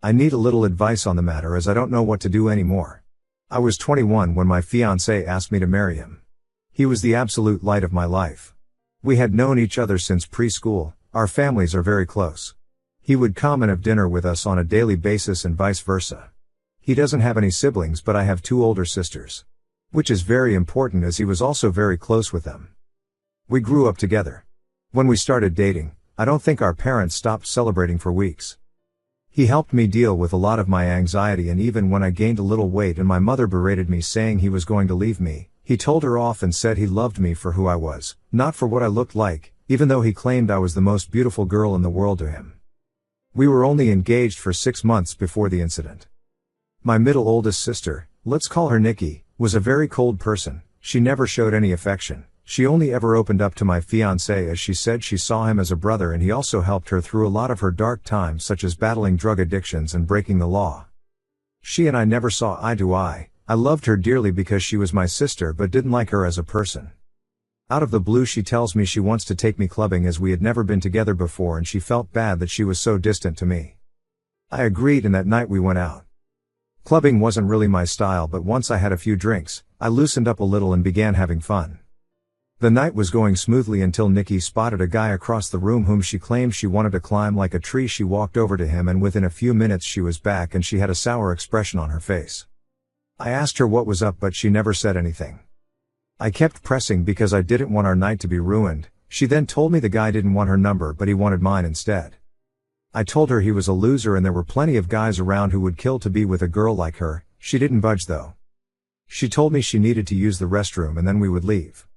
I need a little advice on the matter as I don't know what to do anymore. I was 21 when my fiancé asked me to marry him. He was the absolute light of my life. We had known each other since preschool, our families are very close. He would come and have dinner with us on a daily basis and vice versa. He doesn't have any siblings, but I have 2 older sisters. Which is very important as he was also very close with them. We grew up together. When we started dating, I don't think our parents stopped celebrating for weeks. He helped me deal with a lot of my anxiety, and even when I gained a little weight and my mother berated me saying he was going to leave me, he told her off and said he loved me for who I was, not for what I looked like, even though he claimed I was the most beautiful girl in the world to him. We were only engaged for 6 months before the incident. My middle oldest sister, let's call her Nikki, was a very cold person. She never showed any affection. She only ever opened up to my fiancé as she said she saw him as a brother, and he also helped her through a lot of her dark times, such as battling drug addictions and breaking the law. She and I never saw eye to eye. I loved her dearly because she was my sister but didn't like her as a person. Out of the blue she tells me she wants to take me clubbing as we had never been together before, and she felt bad that she was so distant to me. I agreed, and that night we went out. Clubbing wasn't really my style, but once I had a few drinks, I loosened up a little and began having fun. The night was going smoothly until Nikki spotted a guy across the room whom she claimed she wanted to climb like a tree. She walked over to him, and within a few minutes she was back and she had a sour expression on her face. I asked her what was up, but she never said anything. I kept pressing because I didn't want our night to be ruined. She then told me the guy didn't want her number but he wanted mine instead. I told her he was a loser and there were plenty of guys around who would kill to be with a girl like her. She didn't budge though. She told me she needed to use the restroom and then we would leave.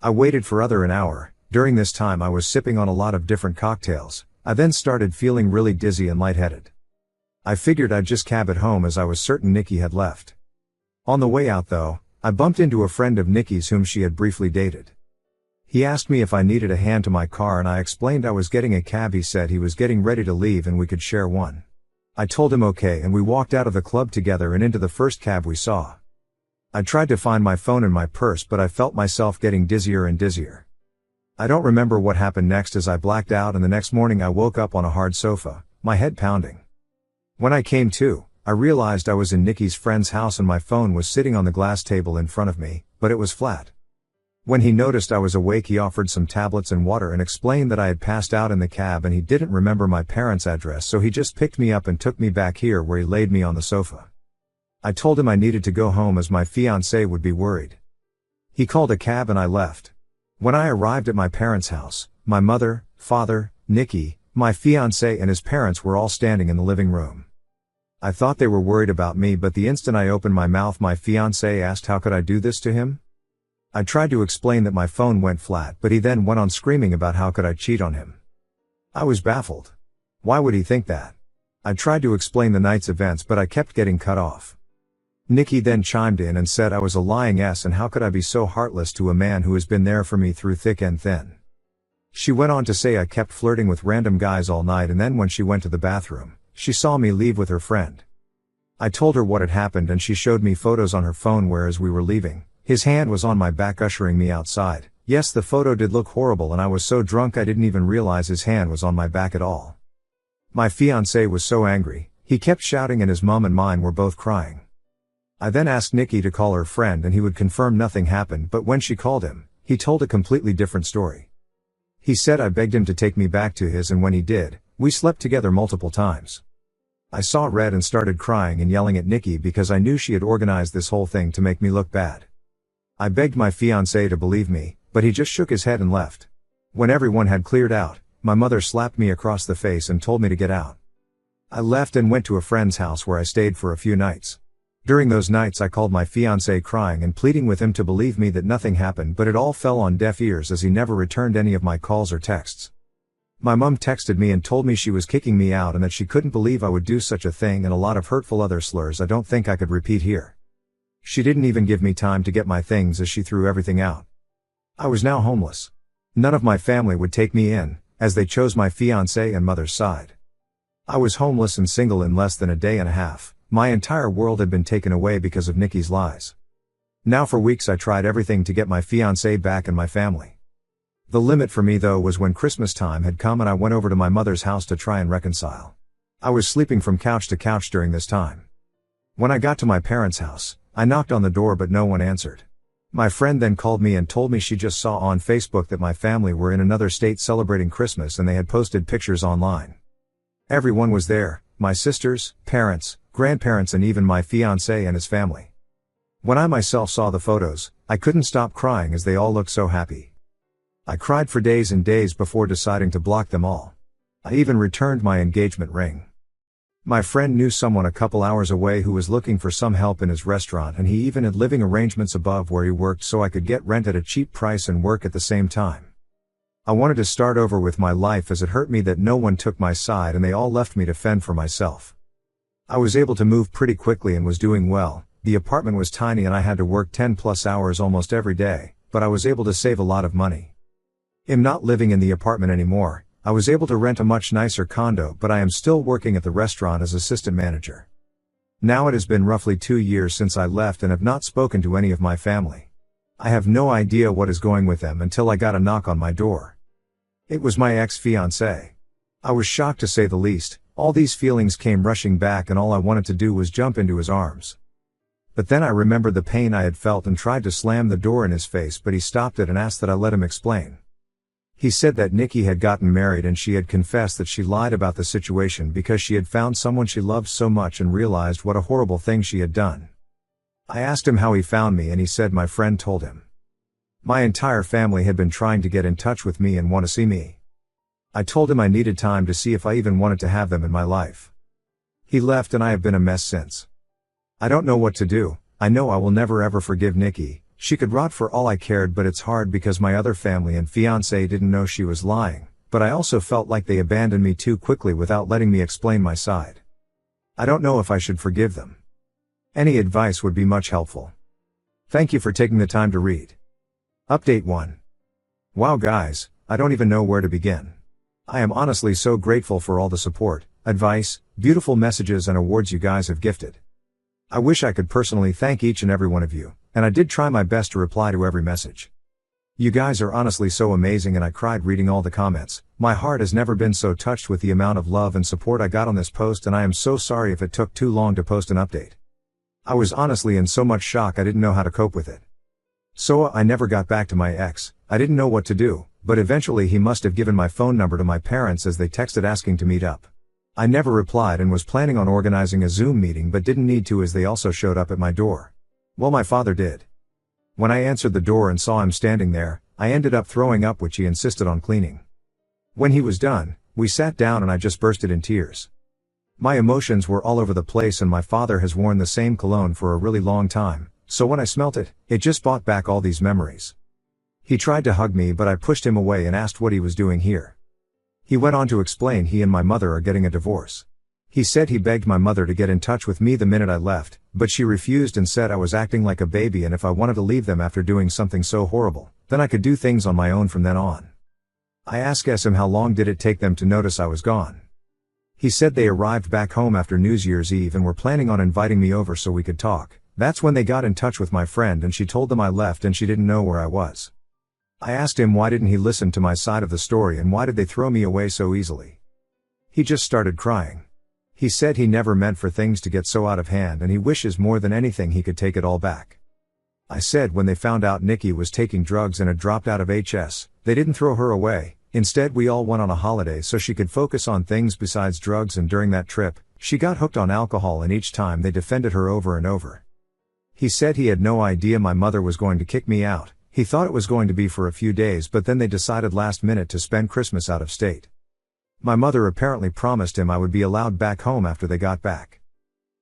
I waited for an hour. During this time I was sipping on a lot of different cocktails. I then started feeling really dizzy and lightheaded. I figured I'd just cab it home as I was certain Nikki had left. On the way out though, I bumped into a friend of Nikki's whom she had briefly dated. He asked me if I needed a hand to my car and I explained I was getting a cab. He said he was getting ready to leave and we could share one. I told him okay and we walked out of the club together and into the first cab we saw. I tried to find my phone in my purse but I felt myself getting dizzier and dizzier. I don't remember what happened next as I blacked out, and the next morning I woke up on a hard sofa, my head pounding. When I came to, I realized I was in Nikki's friend's house and my phone was sitting on the glass table in front of me, but it was flat. When he noticed I was awake he offered some tablets and water and explained that I had passed out in the cab and he didn't remember my parents' address, so he just picked me up and took me back here where he laid me on the sofa. I told him I needed to go home as my fiancé would be worried. He called a cab and I left. When I arrived at my parents' house, my mother, father, Nikki, my fiancé and his parents were all standing in the living room. I thought they were worried about me, but the instant I opened my mouth my fiancé asked how could I do this to him? I tried to explain that my phone went flat, but he then went on screaming about how could I cheat on him. I was baffled. Why would he think that? I tried to explain the night's events but I kept getting cut off. Nikki then chimed in and said I was a lying ass and how could I be so heartless to a man who has been there for me through thick and thin. She went on to say I kept flirting with random guys all night, and then when she went to the bathroom, she saw me leave with her friend. I told her what had happened and she showed me photos on her phone where as we were leaving, his hand was on my back ushering me outside. Yes, the photo did look horrible and I was so drunk I didn't even realize his hand was on my back at all. My fiancé was so angry, he kept shouting and his mom and mine were both crying. I then asked Nikki to call her friend and he would confirm nothing happened, but when she called him, he told a completely different story. He said I begged him to take me back to his, and when he did, we slept together multiple times. I saw red and started crying and yelling at Nikki because I knew she had organized this whole thing to make me look bad. I begged my fiancé to believe me, but he just shook his head and left. When everyone had cleared out, my mother slapped me across the face and told me to get out. I left and went to a friend's house where I stayed for a few nights. During those nights I called my fiancé crying and pleading with him to believe me that nothing happened, but it all fell on deaf ears as he never returned any of my calls or texts. My mom texted me and told me she was kicking me out and that she couldn't believe I would do such a thing, and a lot of hurtful other slurs I don't think I could repeat here. She didn't even give me time to get my things as she threw everything out. I was now homeless. None of my family would take me in, as they chose my fiancé and mother's side. I was homeless and single in less than a day and a half. My entire world had been taken away because of Nikki's lies. Now for weeks I tried everything to get my fiancé back and my family. The limit for me though was when Christmas time had come and I went over to my mother's house to try and reconcile. I was sleeping from couch to couch during this time. When I got to my parents' house, I knocked on the door but no one answered. My friend then called me and told me she just saw on Facebook that my family were in another state celebrating Christmas and they had posted pictures online. Everyone was there, my sisters, parents, grandparents and even my fiancé and his family. When I myself saw the photos, I couldn't stop crying as they all looked so happy. I cried for days and days before deciding to block them all. I even returned my engagement ring. My friend knew someone a couple hours away who was looking for some help in his restaurant and he even had living arrangements above where he worked so I could get rent at a cheap price and work at the same time. I wanted to start over with my life as it hurt me that no one took my side and they all left me to fend for myself. I was able to move pretty quickly and was doing well. The apartment was tiny and I had to work 10+ hours almost every day, but I was able to save a lot of money. I'm not living in the apartment anymore. I was able to rent a much nicer condo but I am still working at the restaurant as assistant manager. Now it has been roughly 2 years since I left and have not spoken to any of my family. I have no idea what is going with them until I got a knock on my door. It was my ex-fiancé. I was shocked to say the least. All these feelings came rushing back and all I wanted to do was jump into his arms. But then I remembered the pain I had felt and tried to slam the door in his face but he stopped it and asked that I let him explain. He said that Nikki had gotten married and she had confessed that she lied about the situation because she had found someone she loved so much and realized what a horrible thing she had done. I asked him how he found me and he said my friend told him. My entire family had been trying to get in touch with me and want to see me. I told him I needed time to see if I even wanted to have them in my life. He left and I have been a mess since. I don't know what to do. I know I will never ever forgive Nikki. She could rot for all I cared but it's hard because my other family and fiancé didn't know she was lying, but I also felt like they abandoned me too quickly without letting me explain my side. I don't know if I should forgive them. Any advice would be much helpful. Thank you for taking the time to read. Update 1. Wow guys, I don't even know where to begin. I am honestly so grateful for all the support, advice, beautiful messages and awards you guys have gifted. I wish I could personally thank each and every one of you, and I did try my best to reply to every message. You guys are honestly so amazing and I cried reading all the comments. My heart has never been so touched with the amount of love and support I got on this post and I am so sorry if it took too long to post an update. I was honestly in so much shock I didn't know how to cope with it. So I never got back to my ex. I didn't know what to do, but eventually he must have given my phone number to my parents as they texted asking to meet up. I never replied and was planning on organizing a Zoom meeting but didn't need to as they also showed up at my door. Well, my father did. When I answered the door and saw him standing there, I ended up throwing up which he insisted on cleaning. When he was done, we sat down and I just bursted in tears. My emotions were all over the place and my father has worn the same cologne for a really long time, so when I smelt it, it just brought back all these memories. He tried to hug me but I pushed him away and asked what he was doing here. He went on to explain he and my mother are getting a divorce. He said he begged my mother to get in touch with me the minute I left, but she refused and said I was acting like a baby and if I wanted to leave them after doing something so horrible, then I could do things on my own from then on. I asked him how long did it take them to notice I was gone. He said they arrived back home after New Year's Eve and were planning on inviting me over so we could talk. That's when they got in touch with my friend and she told them I left and she didn't know where I was. I asked him why didn't he listen to my side of the story and why did they throw me away so easily. He just started crying. He said he never meant for things to get so out of hand and he wishes more than anything he could take it all back. I said when they found out Nikki was taking drugs and had dropped out of HS, they didn't throw her away, instead we all went on a holiday so she could focus on things besides drugs and during that trip, she got hooked on alcohol and each time they defended her over and over. He said he had no idea my mother was going to kick me out, he thought it was going to be for a few days but then they decided last minute to spend Christmas out of state. My mother apparently promised him I would be allowed back home after they got back.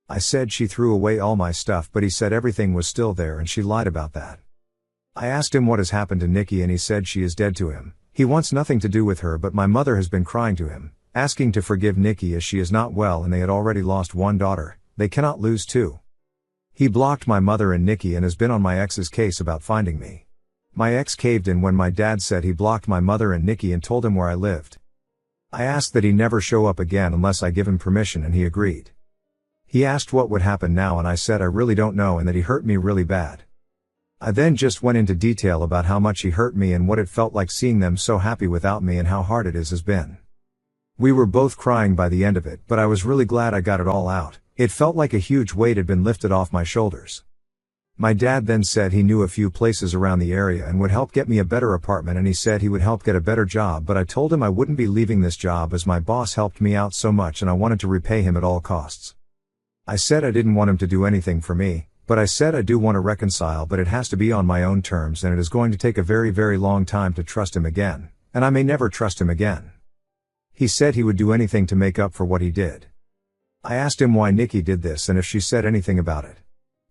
I said she threw away all my stuff but he said everything was still there and she lied about that. I asked him what has happened to Nikki and he said she is dead to him. He wants nothing to do with her but my mother has been crying to him, asking to forgive Nikki as she is not well and they had already lost one daughter, they cannot lose two. He blocked my mother and Nikki and has been on my ex's case about finding me. My ex caved in when my dad said he blocked my mother and Nikki and told him where I lived. I asked that he never show up again unless I give him permission and he agreed. He asked what would happen now and I said I really don't know and that he hurt me really bad. I then just went into detail about how much he hurt me and what it felt like seeing them so happy without me and how hard it has been. We were both crying by the end of it, but I was really glad I got it all out. It felt like a huge weight had been lifted off my shoulders. My dad then said he knew a few places around the area and would help get me a better apartment, and he said he would help get a better job, but I told him I wouldn't be leaving this job as my boss helped me out so much and I wanted to repay him at all costs. I said I didn't want him to do anything for me, but I said I do want to reconcile, but it has to be on my own terms and it is going to take a very, very long time to trust him again, and I may never trust him again. He said he would do anything to make up for what he did. I asked him why Nikki did this and if she said anything about it.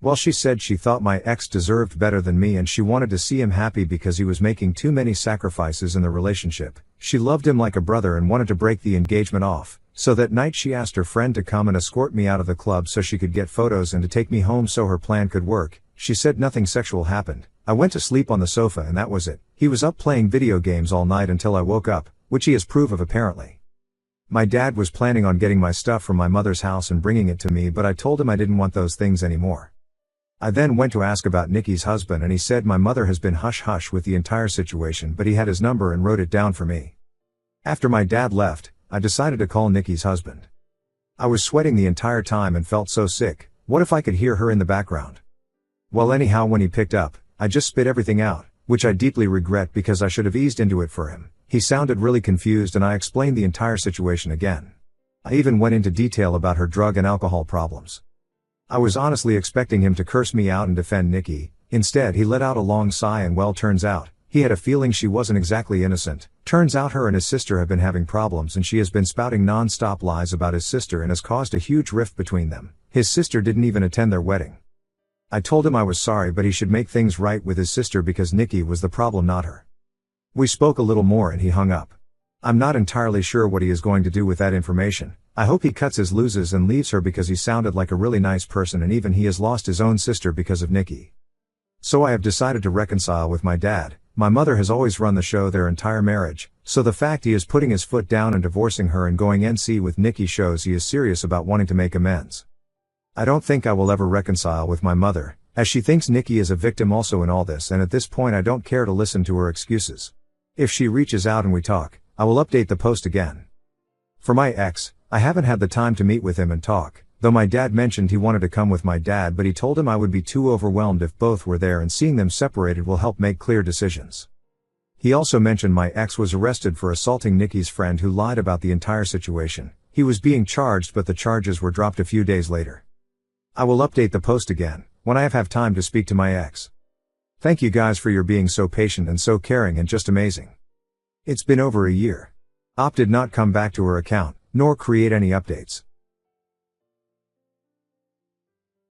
Well, she said she thought my ex deserved better than me and she wanted to see him happy because he was making too many sacrifices in the relationship. She loved him like a brother and wanted to break the engagement off. So that night she asked her friend to come and escort me out of the club so she could get photos and to take me home so her plan could work. She said nothing sexual happened. I went to sleep on the sofa and that was it. He was up playing video games all night until I woke up, which he has proof of apparently. My dad was planning on getting my stuff from my mother's house and bringing it to me, but I told him I didn't want those things anymore. I then went to ask about Nikki's husband and he said my mother has been hush-hush with the entire situation, but he had his number and wrote it down for me. After my dad left, I decided to call Nikki's husband. I was sweating the entire time and felt so sick. What if I could hear her in the background? Well, anyhow, when he picked up, I just spit everything out, which I deeply regret because I should have eased into it for him. He sounded really confused and I explained the entire situation again. I even went into detail about her drug and alcohol problems. I was honestly expecting him to curse me out and defend Nikki. Instead, he let out a long sigh and well, turns out, he had a feeling she wasn't exactly innocent. Turns out her and his sister have been having problems and she has been spouting non-stop lies about his sister and has caused a huge rift between them. His sister didn't even attend their wedding. I told him I was sorry, but he should make things right with his sister because Nikki was the problem, not her. We spoke a little more and he hung up. I'm not entirely sure what he is going to do with that information. I hope he cuts his loses and leaves her because he sounded like a really nice person and even he has lost his own sister because of Nikki. So I have decided to reconcile with my dad. My mother has always run the show their entire marriage, so the fact he is putting his foot down and divorcing her and going NC with Nikki shows he is serious about wanting to make amends. I don't think I will ever reconcile with my mother, as she thinks Nikki is a victim also in all this, and at this point I don't care to listen to her excuses. If she reaches out and we talk, I will update the post again. For my ex, I haven't had the time to meet with him and talk, though my dad mentioned he wanted to come with my dad, but he told him I would be too overwhelmed if both were there and seeing them separated will help make clear decisions. He also mentioned my ex was arrested for assaulting Nikki's friend who lied about the entire situation. He was being charged but the charges were dropped a few days later. I will update the post again, when I have time to speak to my ex. Thank you guys for your being so patient and so caring and just amazing. It's been over a year. Op did not come back to her account, nor create any updates.